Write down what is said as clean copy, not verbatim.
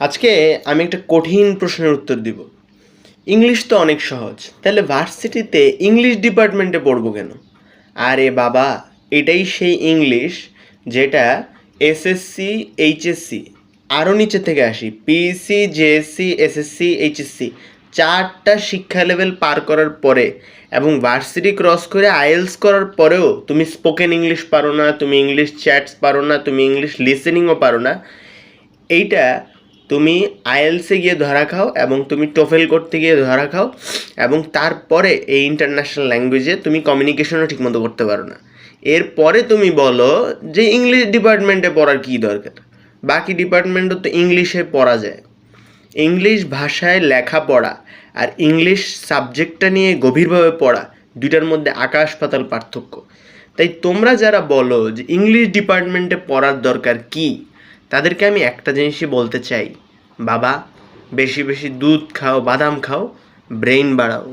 আজকে আমি একটা কঠিন প্রশ্নের উত্তর দিব। ইংলিশ তো অনেক সহজ, তাহলে ভার্সিটিতে ইংলিশ ডিপার্টমেন্টে পড়বো কেন? আরে বাবা, এটাই সেই ইংলিশ যেটা এসএসসি, এইচএসসি, আরও নিচে থেকে আসি, পিএসসি, জেএসসি, এসএসসি, এইচএসসি, চারটা শিক্ষা লেভেল পার করার পরে এবং ভার্সিটি ক্রস করে আইএলস করার পরেও তুমি স্পোকেন ইংলিশ পারো না, তুমি ইংলিশ চ্যাটস পারো না, তুমি ইংলিশ লিসেনিংও পারো না। এইটা তুমি আইএলসে গিয়ে ধরা খাও এবং তুমি টোফেল করতে গিয়ে ধরা খাও, এবং তারপরে এই ইন্টারন্যাশনাল ল্যাঙ্গুয়েজে তুমি কমিউনিকেশনও ঠিকমতো করতে পারো না। এরপরে তুমি বলো যে ইংলিশ ডিপার্টমেন্টে পড়ার কী দরকার? বাকি ডিপার্টমেন্টও তো ইংলিশে পড়া যায়। ইংলিশ ভাষায় লেখাপড়া আর ইংলিশ সাবজেক্টটা নিয়ে গভীরভাবে পড়া, দুইটার মধ্যে আকাশ পাতাল পার্থক্য। তাই তোমরা যারা বলো যে ইংলিশ ডিপার্টমেন্টে পড়ার দরকার কি, তাদেরকে আমি একটা জিনিসই বলতে চাই, বাবা, বেশি বেশি দুধ খাও, বাদাম খাও, ব্রেইন বাড়াও।